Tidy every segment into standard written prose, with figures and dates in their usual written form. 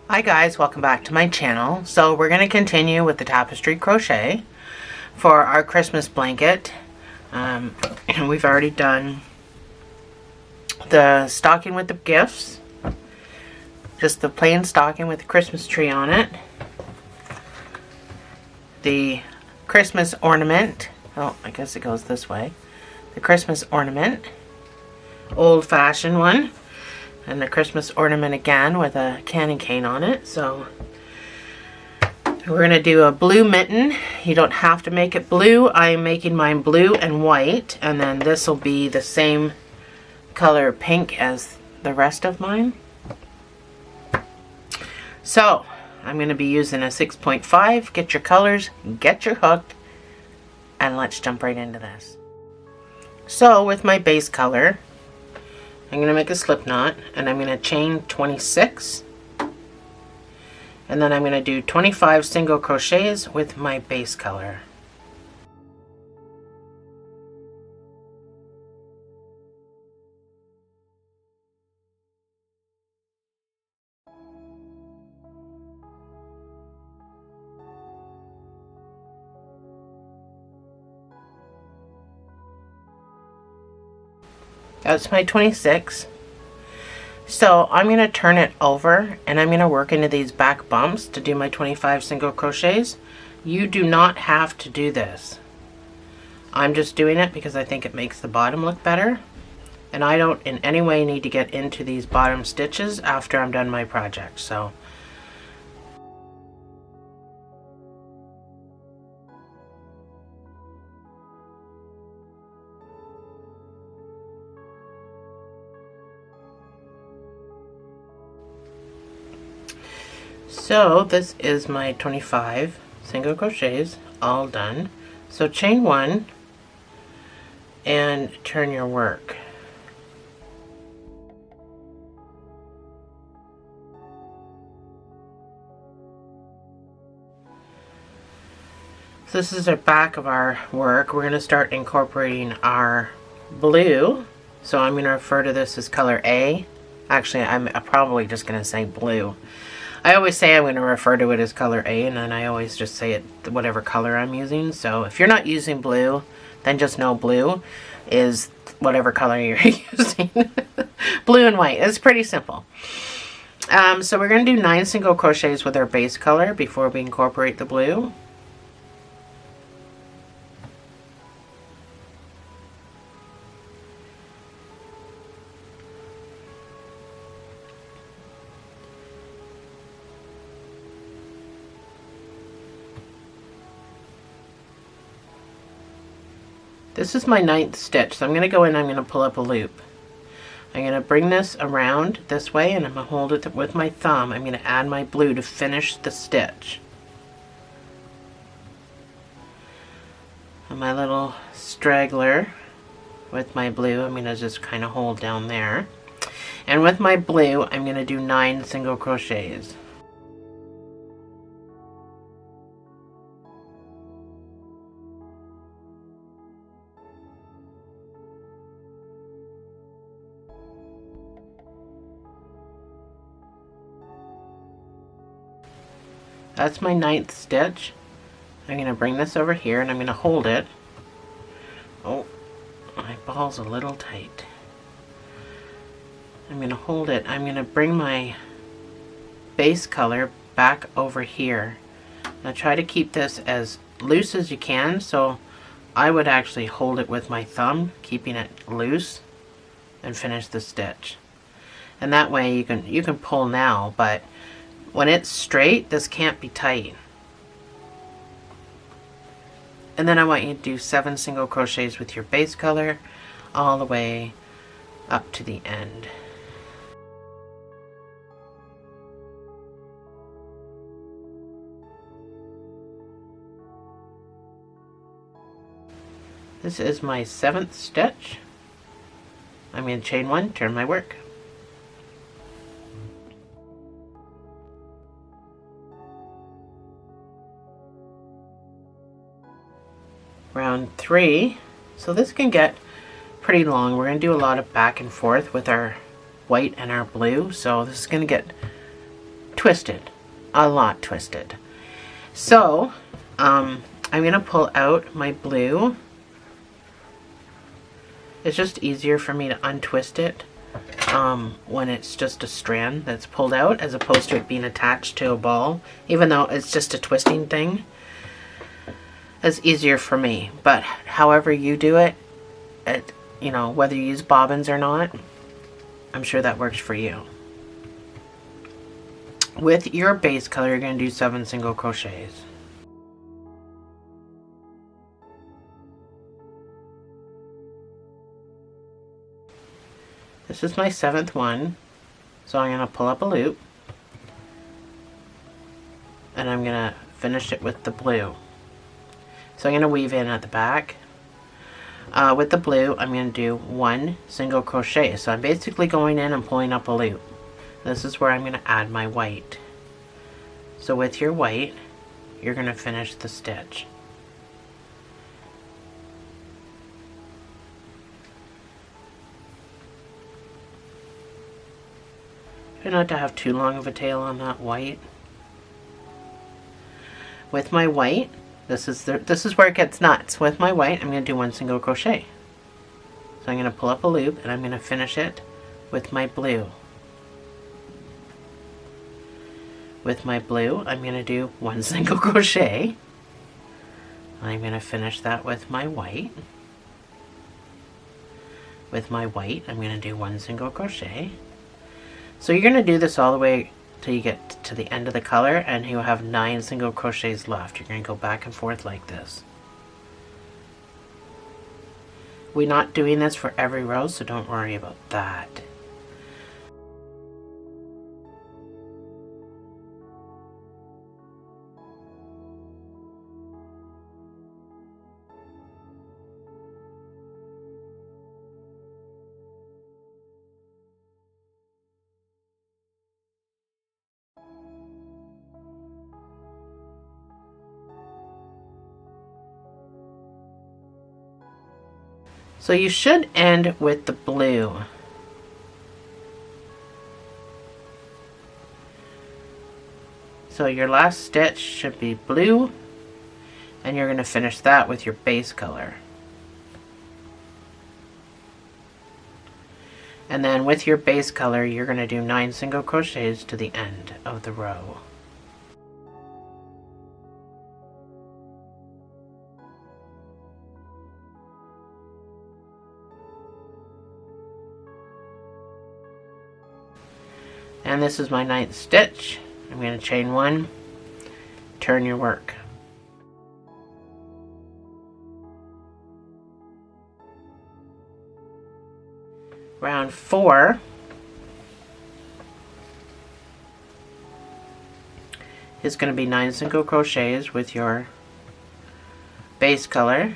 Hi guys, welcome back to my channel. So we're going to continue with the tapestry crochet for our Christmas blanket. We've already done the stocking with the gifts, just the plain stocking with the Christmas tree on it, the Christmas ornament, oh I guess it goes this way, the Christmas ornament, old-fashioned one, and the Christmas ornament again with a candy cane on it. So we're going to do a blue mitten. You don't have to make it blue. I'm making mine blue and white, and then this will be the same color pink as the rest of mine. So I'm going to be using a 6.5. Get your colors, get your hook, and let's jump right into this. So with my base color, I'm going to make a slip knot, and I'm going to chain 26, and then I'm going to do 25 single crochets with my base color. That's my 26. So I'm going to turn it over and I'm going to work into these back bumps to do my 25 single crochets. You do not have to do this. I'm just doing it because I think it makes the bottom look better. And I don't in any way need to get into these bottom stitches after I'm done my project. So this is my 25 single crochets all done. So chain one and turn your work. So this is the back of our work. We're going to start incorporating our blue. So I'm going to refer to this as color A. Actually, I'm probably just going to say blue. I always say I'm going to refer to it as color A, and then I always just say it whatever color I'm using. So if you're not using blue, then just know blue is whatever color you're using. Blue and white. It's pretty simple. So we're going to do 9 single crochets with our base color before we incorporate the blue. This is my 9th stitch, so I'm going to go in and I'm going to pull up a loop. I'm going to bring this around this way and I'm going to hold it with my thumb. I'm going to add my blue to finish the stitch. And my little straggler with my blue, I'm going to just kind of hold down there. And with my blue, I'm going to do 9 single crochets. That's my 9th stitch. I'm going to bring this over here and I'm going to hold it. Oh, my ball's a little tight. I'm going to hold it. I'm going to bring my base color back over here. Now try to keep this as loose as you can. So I would actually hold it with my thumb, keeping it loose, and finish the stitch. And that way you can pull now, but when it's straight, this can't be tight. And then I want you to do 7 single crochets with your base color all the way up to the end. This is my 7th stitch. I'm going to chain 1, turn my work. Round 3. So this can get pretty long. We're going to do a lot of back and forth with our white and our blue, so this is going to get twisted, a lot twisted. So I'm going to pull out my blue. It's just easier for me to untwist it when it's just a strand that's pulled out, as opposed to it being attached to a ball. Even though it's just a twisting thing, it's easier for me. But however you do it, you know, whether you use bobbins or not, I'm sure that works for you. With your base color, you're going to do 7 single crochets. This is my 7th one, so I'm going to pull up a loop, and I'm going to finish it with the blue. So I'm going to weave in at the back. With the blue, I'm going to do 1 single crochet. So I'm basically going in and pulling up a loop. This is where I'm going to add my white. So with your white, you're going to finish the stitch. Try not to have too long of a tail on that white. With my white, this is where it gets nuts. With my white, I'm going to do 1 single crochet. So I'm going to pull up a loop and I'm going to finish it with my blue. With my blue, I'm going to do 1 single crochet. I'm going to finish that with my white. With my white, I'm going to do 1 single crochet. So you're going to do this all the way till you get to the end of the color, and you'll have 9 single crochets left. You're going to go back and forth like this. We're not doing this for every row, so don't worry about that. So you should end with the blue. So your last stitch should be blue, and you're going to finish that with your base color. And then with your base color, you're going to do 9 single crochets to the end of the row. And this is my 9th stitch. I'm going to chain 1, turn your work. Round 4 is going to be 9 single crochets with your base color.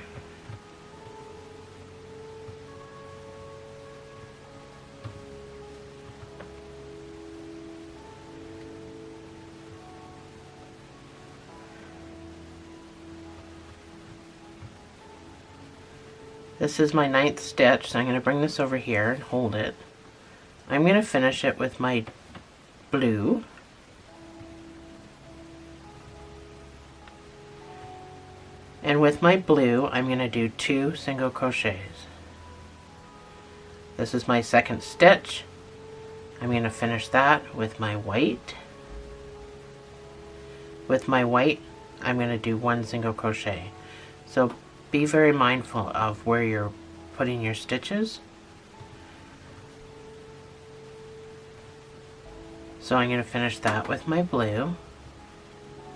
This is my 9th stitch, so I'm going to bring this over here and hold it. I'm going to finish it with my blue. And with my blue, I'm going to do 2 single crochets. This is my 2nd stitch. I'm going to finish that with my white. With my white, I'm going to do 1 single crochet. So be very mindful of where you're putting your stitches. So I'm going to finish that with my blue.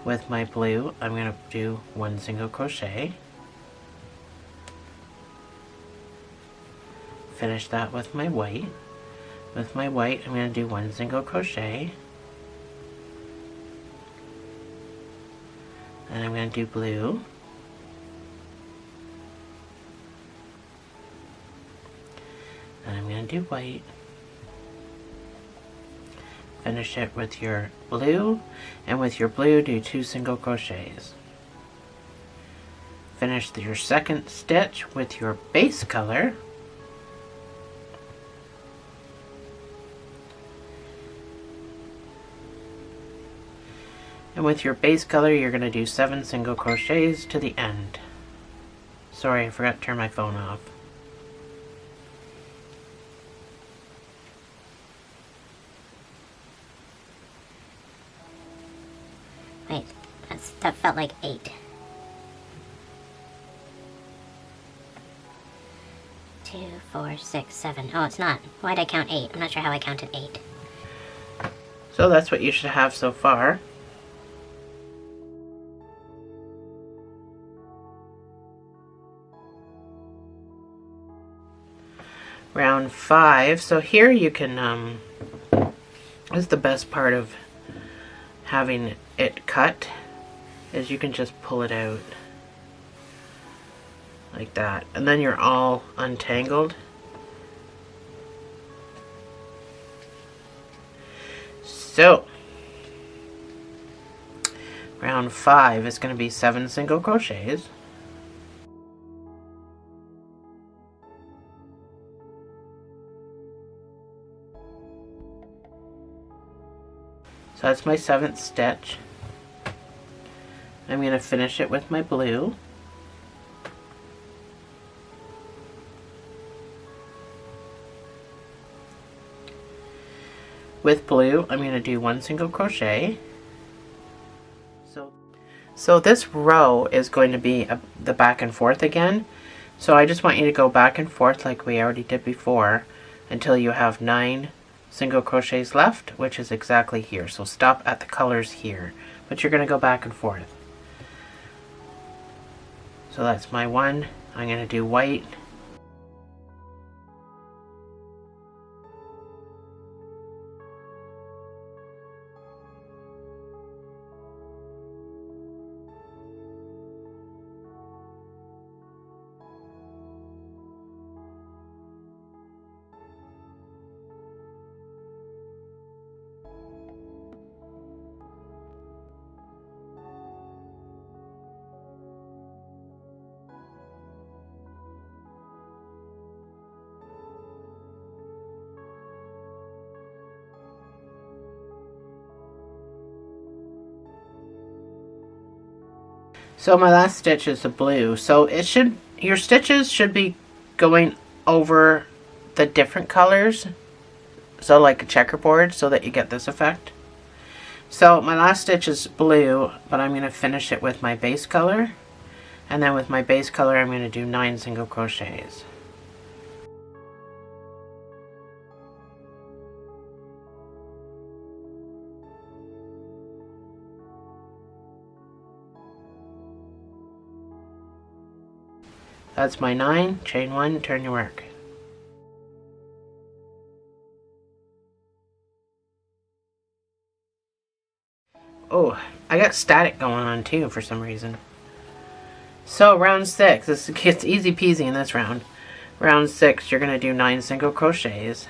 With my blue, I'm going to do 1 single crochet. Finish that with my white. With my white, I'm going to do 1 single crochet. And I'm going to do blue. And I'm going to do white. Finish it with your blue, and with your blue do 2 single crochets. Finish your 2nd stitch with your base color. And with your base color, you're going to do 7 single crochets to the end. Sorry, I forgot to turn my phone off. Wait, that felt like 8. 2, 4, 6, 7. Oh, it's not. Why'd I count 8? I'm not sure how I counted 8. So that's what you should have so far. Round 5. So here you can, this is the best part of having it cut, is you can just pull it out like that. And then you're all untangled. So, round 5 is going to be 7 single crochets. So that's my 7th stitch. I'm going to finish it with my blue. With blue, I'm going to do 1 single crochet. So this row is going to be the back and forth again. So I just want you to go back and forth like we already did before until you have 9 single crochets left, which is exactly here. So stop at the colors here, but you're going to go back and forth. So that's my 1. I'm going to do white. So my last stitch is the blue. So your stitches should be going over the different colors. So like a checkerboard, so that you get this effect. So my last stitch is blue, but I'm going to finish it with my base color. And then with my base color, I'm going to do 9 single crochets. That's my 9, chain 1, turn your work. Oh, I got static going on too for some reason. So round 6, this gets easy peasy in this round. Round 6, you're going to do 9 single crochets.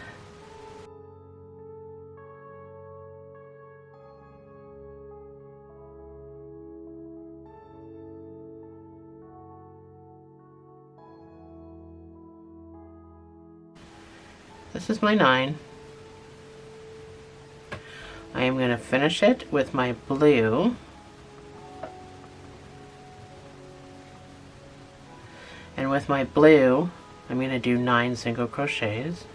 This is my 9. I am going to finish it with my blue. And with my blue, I'm going to do 9 single crochets.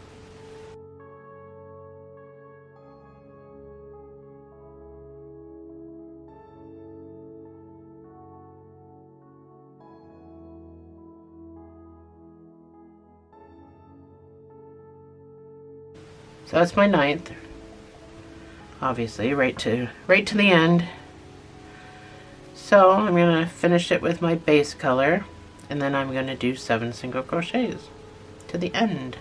So that's my 9th. Obviously, right to the end. So I'm going to finish it with my base color, and then I'm going to do 7 single crochets to the end.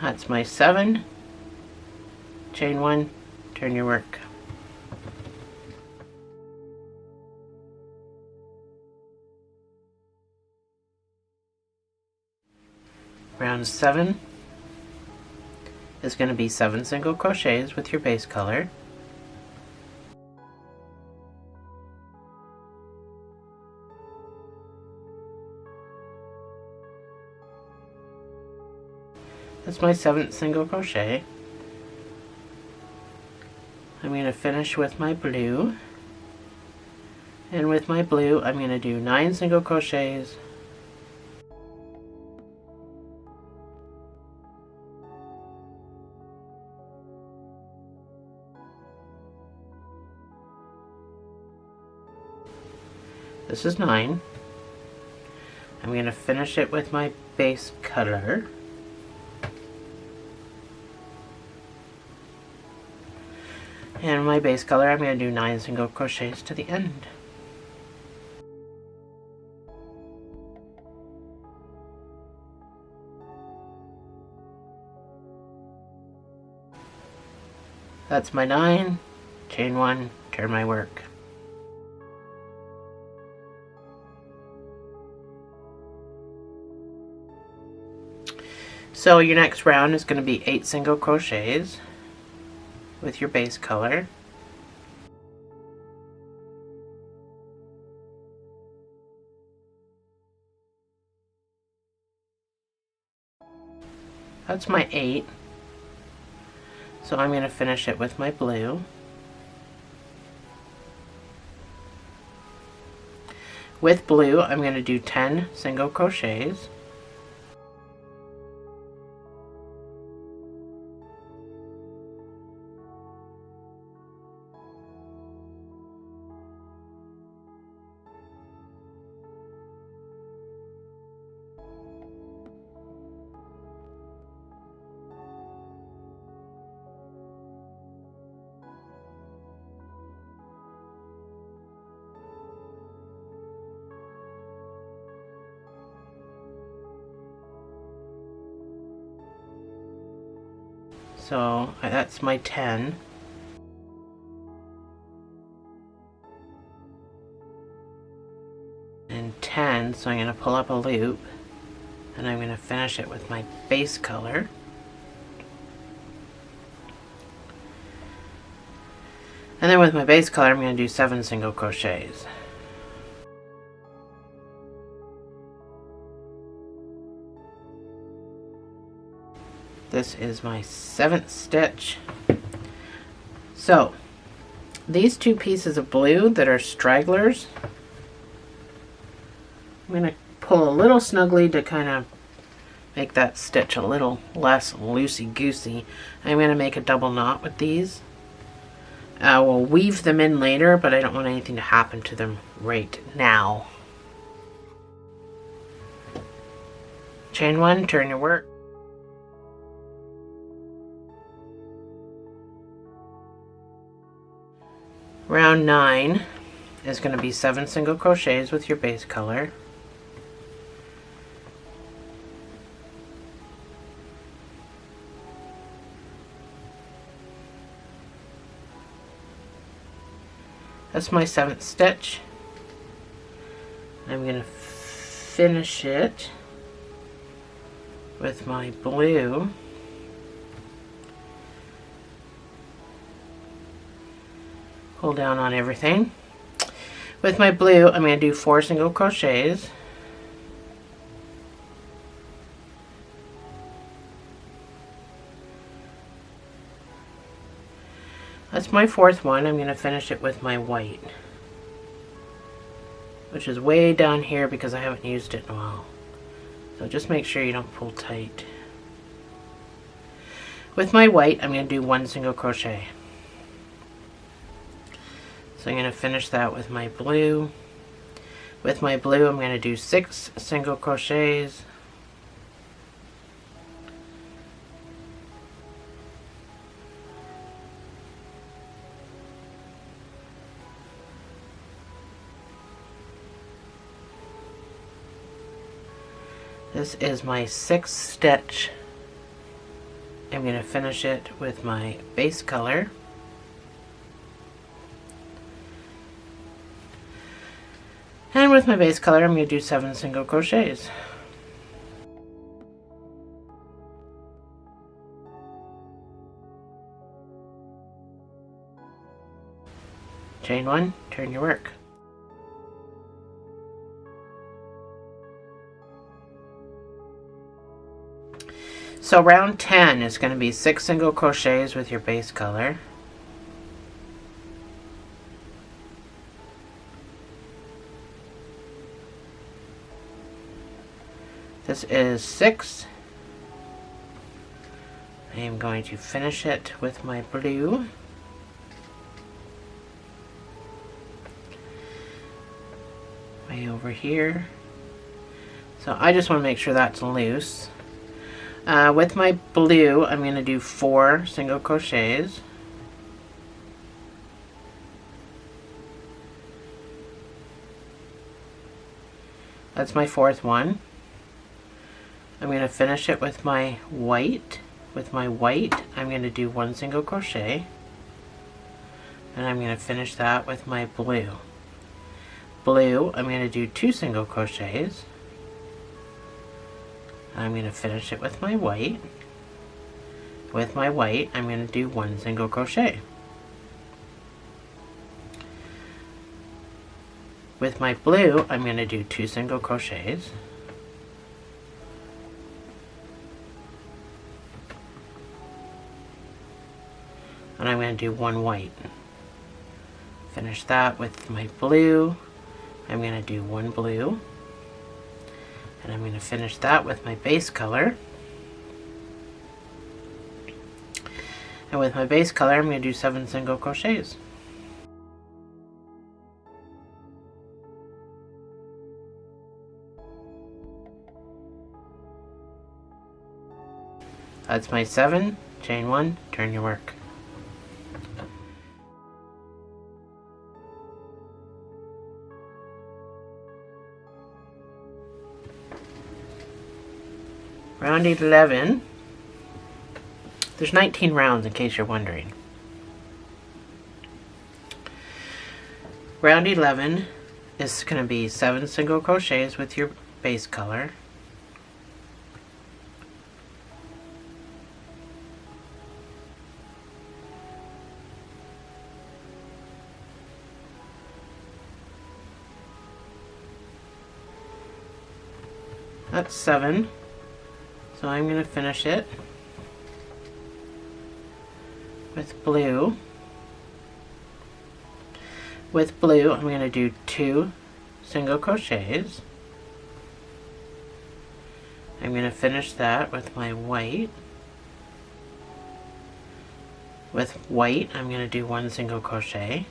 That's my 7, chain 1, turn your work. Round 7 is going to be 7 single crochets with your base color. That's my 7th single crochet. I'm going to finish with my blue. And with my blue, I'm going to do 9 single crochets. This is 9. I'm going to finish it with my base color. And my base color, I'm going to do 9 single crochets to the end. That's my 9, chain 1, turn my work. So your next round is going to be 8 single crochets with your base color. That's my 8. So I'm going to finish it with my blue. With blue, I'm going to do 10 single crochets. So that's my 10. And 10, so I'm going to pull up a loop and I'm going to finish it with my base color. And then with my base color, I'm going to do 7 single crochets. This is my 7th stitch. So these 2 pieces of blue that are stragglers, I'm going to pull a little snugly to kind of make that stitch a little less loosey-goosey. I'm going to make a double knot with these. I will weave them in later, but I don't want anything to happen to them right now. Chain 1, turn your work. Round 9 is going to be 7 single crochets with your base color. That's my 7th stitch. I'm going to finish it with my blue. Pull down on everything. With my blue, I'm going to do 4 single crochets. That's my 4th one. I'm going to finish it with my white, which is way down here because I haven't used it in a while. So just make sure you don't pull tight. With my white, I'm going to do 1 single crochet. So I'm going to finish that with my blue. With my blue, I'm going to do 6 single crochets. This is my 6th stitch. I'm going to finish it with my base color. And with my base color, I'm going to do 7 single crochets. Chain 1, turn your work. So round 10 is going to be 6 single crochets with your base color. This is 6. I am going to finish it with my blue. Way over here. So I just want to make sure that's loose. With my blue, I'm going to do 4 single crochets. That's my 4th one. I'm going to finish it with my white. With my white, I'm going to do 1 single crochet. And I'm going to finish that with my blue. Blue, I'm going to do 2 single crochets. I'm going to finish it with my white. With my white, I'm going to do 1 single crochet. With my blue, I'm going to do 2 single crochets. And I'm going to do 1 white. Finish that with my blue. I'm going to do 1 blue. And I'm going to finish that with my base color. And with my base color, I'm going to do 7 single crochets. That's my 7, chain 1, turn your work. Round 11. There's 19 rounds in case you're wondering. Round 11 is going to be 7 single crochets with your base color. That's 7. So I'm going to finish it with blue. With blue, I'm going to do 2 single crochets. I'm going to finish that with my white. With white, I'm going to do 1 single crochet.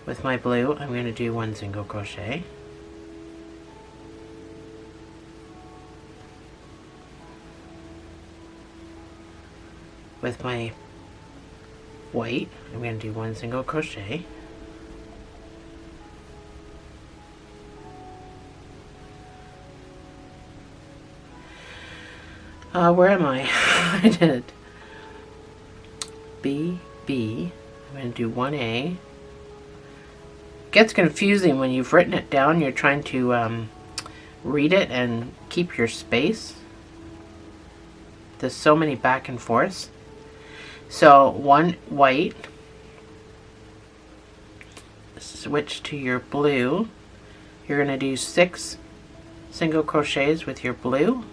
With my blue, I'm going to do 1 single crochet. With my white, I'm going to do 1 single crochet. Where am I? I did B, B. I'm going to do 1A. Gets confusing when you've written it down. You're trying to read it and keep your space. There's so many back and forths. So 1 white, switch to your blue. You're going to do 6 single crochets with your blue.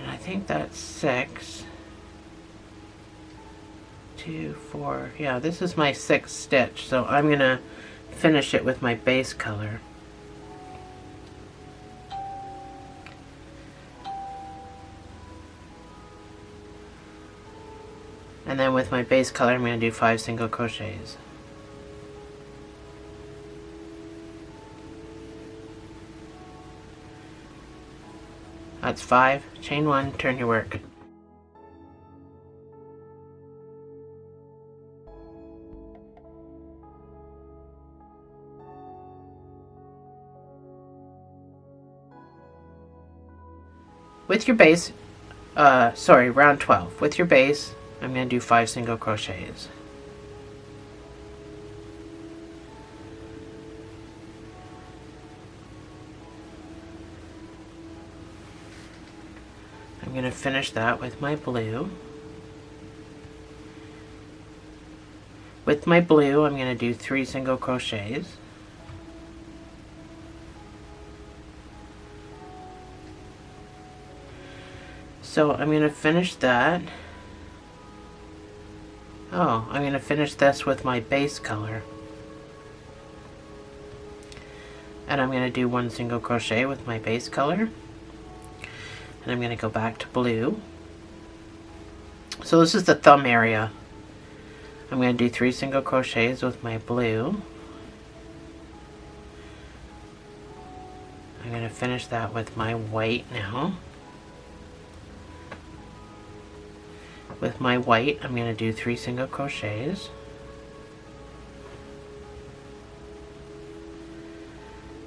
I think that's 6. 2, 4. Yeah, this is my 6th stitch, so I'm going to finish it with my base color. And then with my base color, I'm going to do 5 single crochets. That's 5, chain 1, turn your work. With your base, round 12. With your base, I'm going to do 5 single crochets. going to finish that with my blue. With my blue, I'm going to do 3 single crochets. So I'm going to finish that. Oh, I'm going to finish this with my base color. And I'm going to do 1 single crochet with my base color. And I'm going to go back to blue. So this is the thumb area. I'm going to do 3 single crochets with my blue. I'm going to finish that with my white now. With my white, I'm going to do 3 single crochets.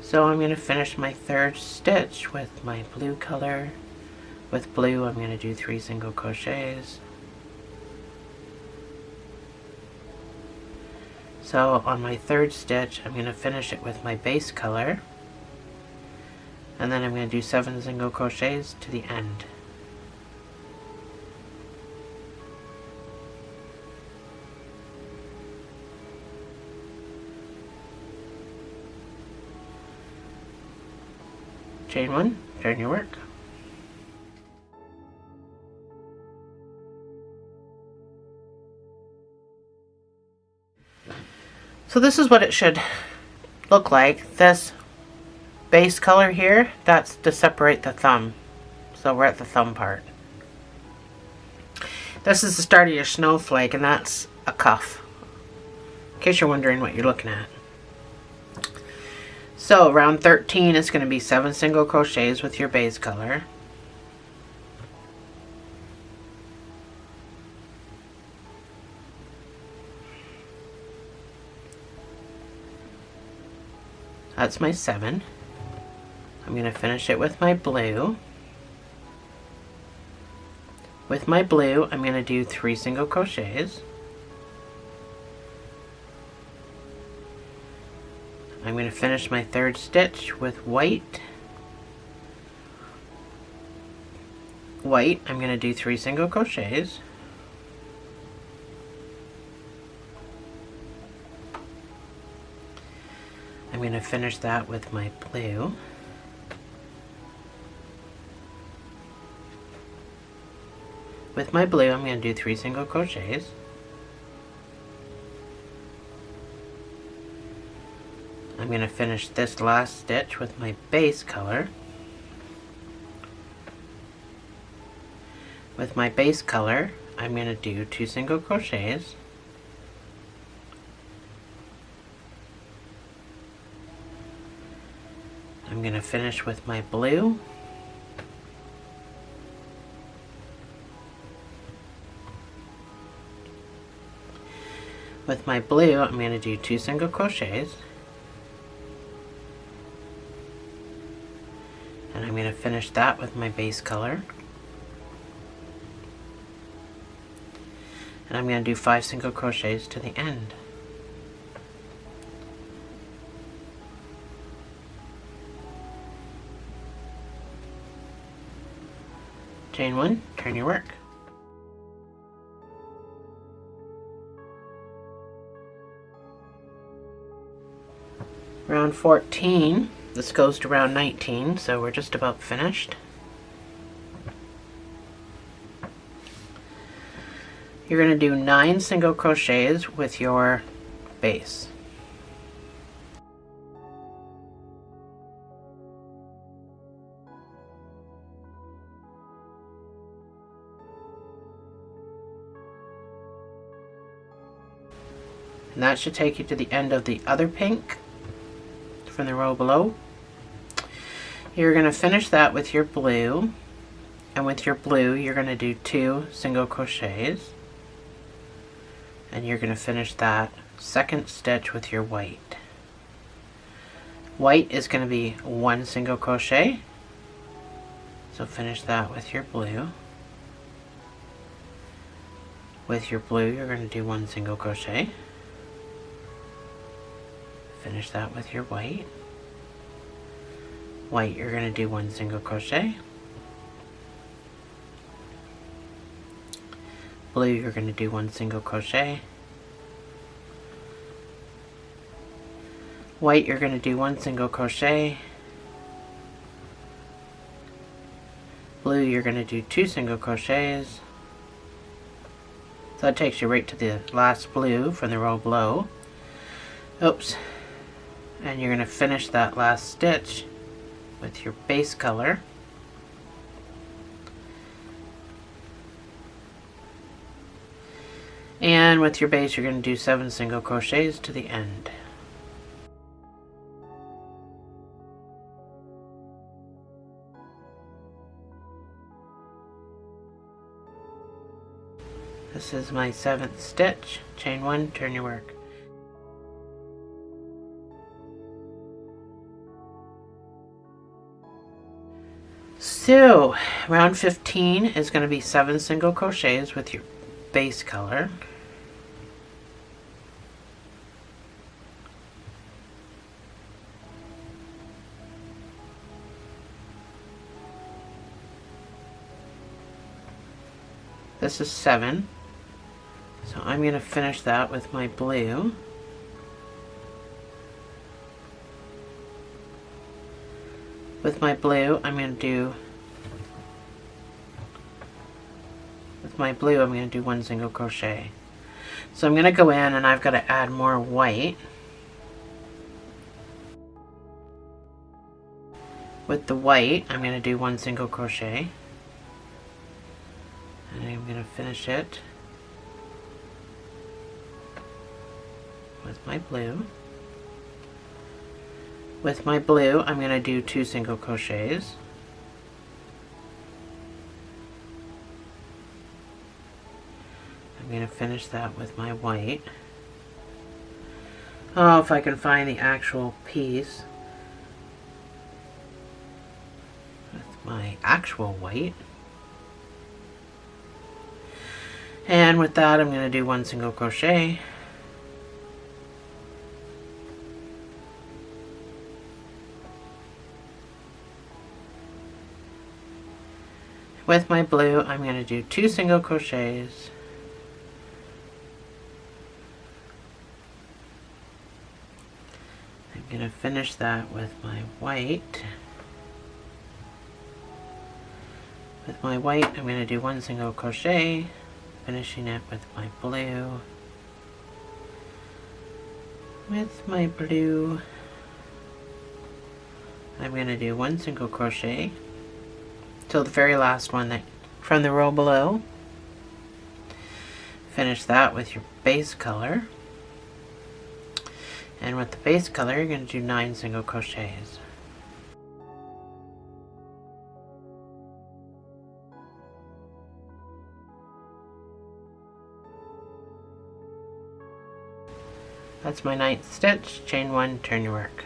So I'm going to finish my 3rd stitch with my blue color. With blue, I'm going to do 3 single crochets. So on my 3rd stitch, I'm going to finish it with my base color. And then I'm going to do 7 single crochets to the end. Chain 1, turn your work. So this is what it should look like. This base color here, that's to separate the thumb. So we're at the thumb part. This is the start of your snowflake, and that's a cuff. In case you're wondering what you're looking at. So round 13 is going to be 7 single crochets with your base color. That's my 7. I'm going to finish it with my blue. With my blue, I'm going to do 3 single crochets. I'm going to finish my 3rd stitch with white. White, I'm going to do 3 single crochets. I'm going to finish that with my blue. With my blue, I'm going to do 3 single crochets. I'm going to finish this last stitch with my base color. With my base color, I'm going to do 2 single crochets. I'm going to finish with my blue. With my blue, I'm going to do 2 single crochets. And I'm going to finish that with my base color. And I'm going to do 5 single crochets to the end. Chain 1, turn your work. Round 14, this goes to round 19, so we're just about finished. You're going to do 9 single crochets with your base. And that should take you to the end of the other pink from the row below. You're going to finish that with your blue, and with your blue you're going to do 2 single crochets, and you're going to finish that 2nd stitch with your white. White is going to be 1 single crochet, so finish that with your blue. With your blue you're going to do 1 single crochet. Finish that with your white. White, you're going to do 1 single crochet. blue, you're going to do 1 single crochet. White, you're going to do 1 single crochet. Blue, you're going to do 2 single crochets. So that takes you right to the last blue from the row below. Oops. And you're going to finish that last stitch with your base color. And with your base, you're going to do 7 single crochets to the end. This is my 7th stitch. Chain 1, turn your work. So, round 15 is going to be 7 single crochets with your base color. This is 7. So I'm going to finish that with my blue. With my blue, I'm going to do 1 single crochet. So I'm going to go in and I've got to add more white. With the white, I'm going to do 1 single crochet. And I'm going to finish it with my blue. With my blue, I'm going to do 2 single crochets. I'm going to finish that with my white. Oh, if I can find the actual piece with my actual white. And with that, I'm going to do 1 single crochet. With my blue, I'm going to do 2 single crochets. I'm going to finish that with my white. With my white, I'm going to do 1 single crochet, finishing it with my blue. With my blue, I'm going to do 1 single crochet till the very last one that from the row below. Finish that with your base color. And with the base color, you're going to do 9 single crochets. That's my 9th stitch. Chain 1, turn your work.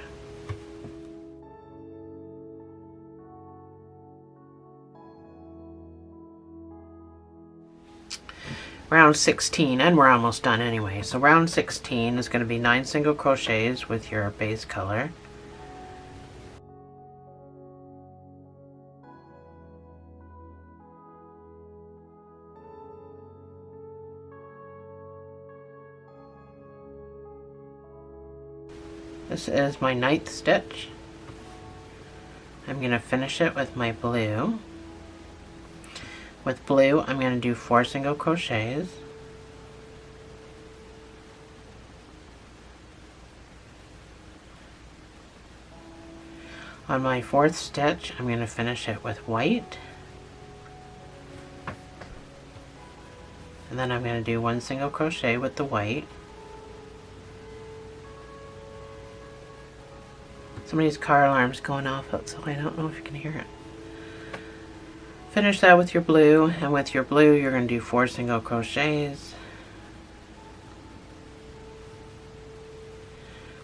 Round 16, and we're almost done anyway. So round 16 is going to be 9 single crochets with your base color. This is my 9th stitch. I'm going to finish it with my blue. With blue, I'm going to do 4 single crochets. On my 4th stitch, I'm going to finish it with white. And then I'm going to do 1 single crochet with the white. Somebody's car alarm's going off outside. I don't know if you can hear it. Finish that with your blue, and with your blue you're going to do 4 single crochets,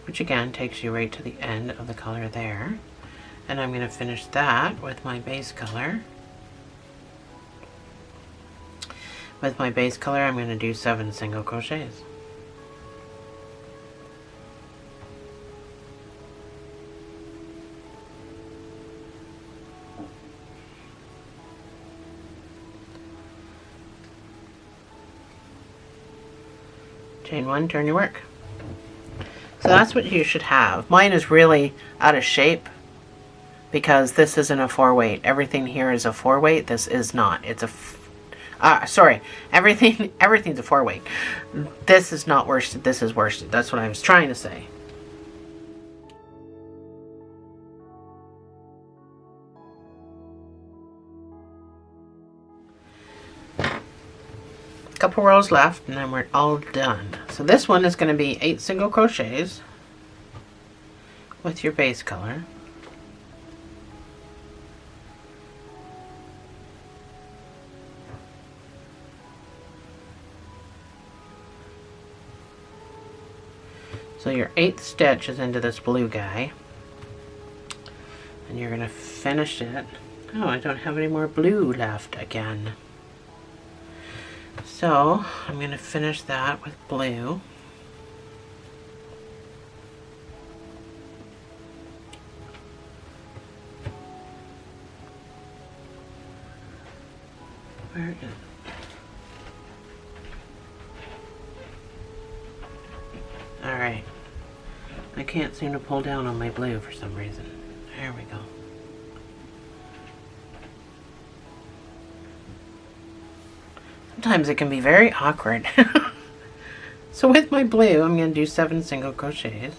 which again takes you right to the end of the color there. And I'm going to finish that with my base color. With my base color, I'm going to do 7 single crochets. chain 1, turn your work. So that's what you should have. Mine is really out of shape because this isn't a 4-weight. Everything here is a 4-weight. This is not. It's a sorry, everything's a 4-weight. This is not worsted. This is worsted. That's what I was trying to say. Couple rows left and then we're all done. So this one is going to be 8 single crochets with your base color. So your 8th stitch is into this blue guy and you're going to finish it. Oh, I don't have any more blue left again. So I'm going to finish that with blue. Where is it? Alright. I can't seem to pull down on my blue for some reason. There we go. Sometimes it can be very awkward. So with my blue, I'm going to do 7 single crochets.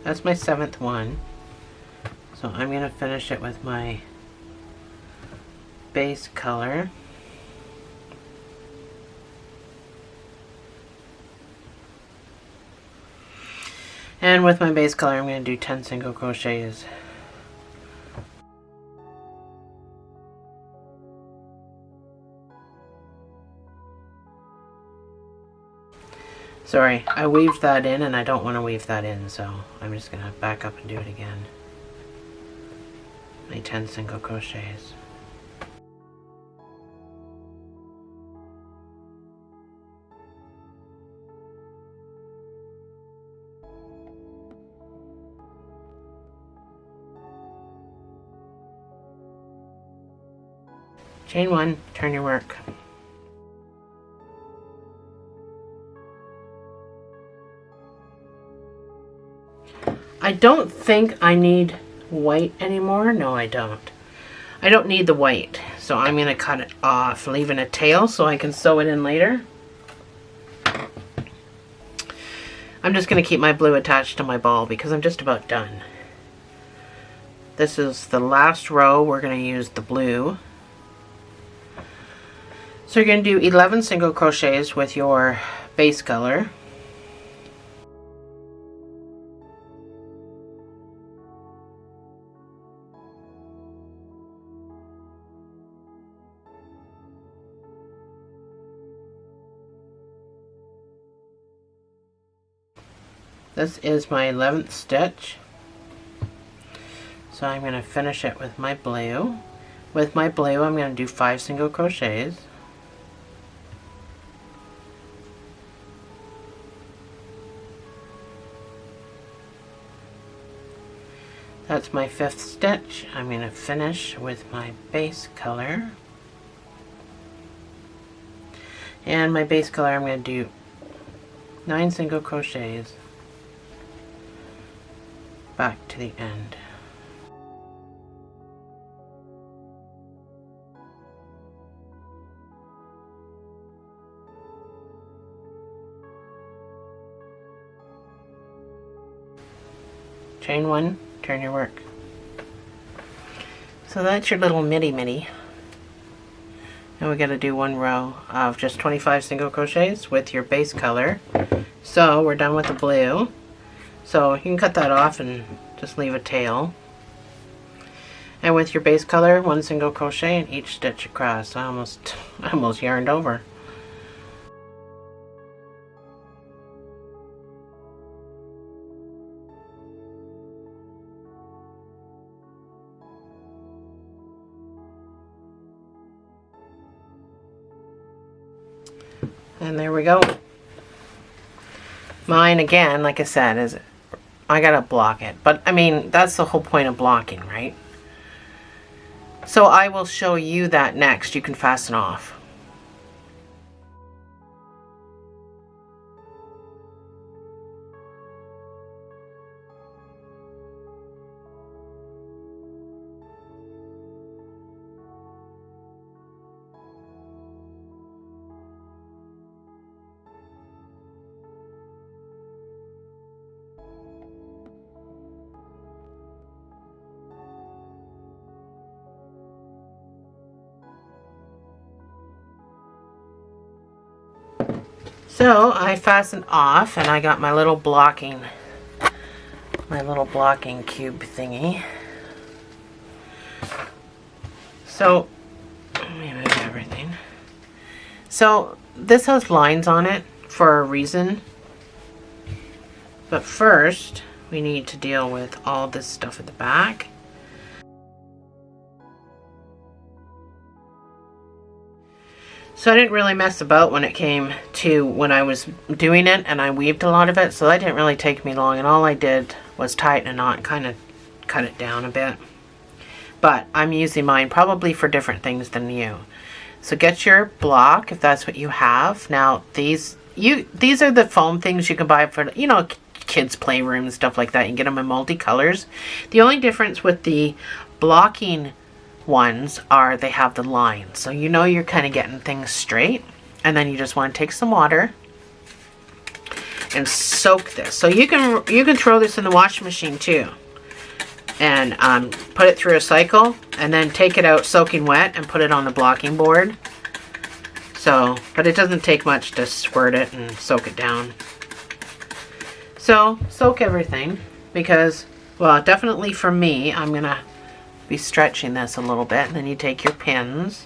That's my 7th one. So I'm going to finish it with my base color. And with my base color, I'm going to do 10 single crochets. Sorry, I weaved that in and I don't want to weave that in, so I'm just going to back up and do it again. My 10 single crochets. Chain 1, turn your work. I don't think I need white anymore. No, I don't. I don't need the white, so I'm going to cut it off, leaving a tail so I can sew it in later. I'm just going to keep my blue attached to my ball because I'm just about done. This is the last row. We're going to use the blue. So you're going to do 11 single crochets with your base color. This is my 11th stitch. So I'm going to finish it with my blue. With my blue, I'm going to do 5 single crochets. That's my 5th stitch. I'm going to finish with my base color. And my base color, I'm going to do 9 single crochets back to the end. Chain 1, turn your work. So that's your little midi. Now we got to do 1 row of just 25 single crochets with your base color. So we're done with the blue. So you can cut that off and just leave a tail. And with your base color, 1 single crochet in each stitch across. I almost yarned over. And there we go. Mine, again, like I said, is I gotta block it. But, I mean, that's the whole point of blocking, right? So I will show you that next. You can fasten off. So I fastened off, and I got my little blocking cube thingy. So let me move everything. So this has lines on it for a reason. But first, we need to deal with all this stuff at the back. So I didn't really mess about when it came to when I was doing it, and I weaved a lot of it, so that didn't really take me long, and all I did was tighten a knot and kind of cut it down a bit. But I'm using mine probably for different things than you. So get your block if that's what you have. Now these are the foam things you can buy for, you know, kids' playroom and stuff like that. You can get them in multicolors. The only difference with the blocking ones are they have the lines, so you know you're kind of getting things straight. And then you just want to take some water and soak this. So you can throw this in the washing machine too, and put it through a cycle, and then take it out soaking wet and put it on the blocking board. So, but it doesn't take much to squirt it and soak it down. So soak everything, because, well, definitely for me, I'm gonna be stretching this a little bit, and then you take your pins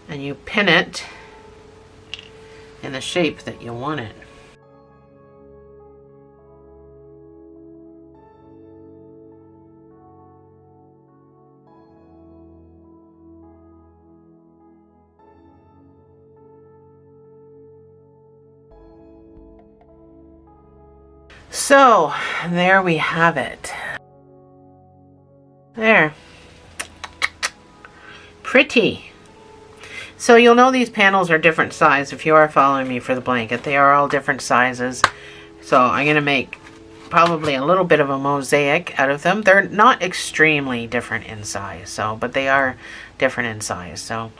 and you pin it in the shape that you want it. So there we have it. There. Pretty. So you'll know these panels are different size if you are following me for the blanket. They are all different sizes. So I'm going to make probably a little bit of a mosaic out of them. They're not extremely different in size, so, but they are different in size. So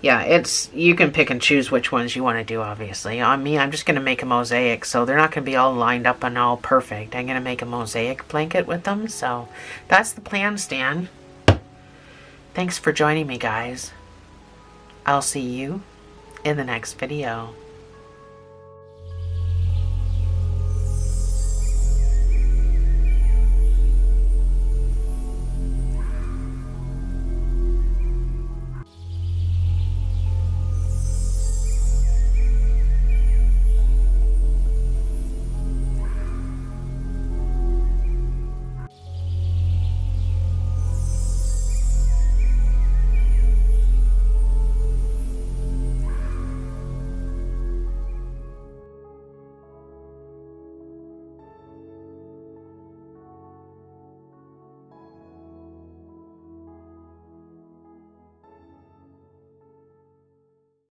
yeah, you can pick and choose which ones you want to do, obviously. On me, I'm just going to make a mosaic, so they're not going to be all lined up and all perfect. I'm going to make a mosaic blanket with them, so that's the plan, Stan. Thanks for joining me, guys. I'll see you in the next video.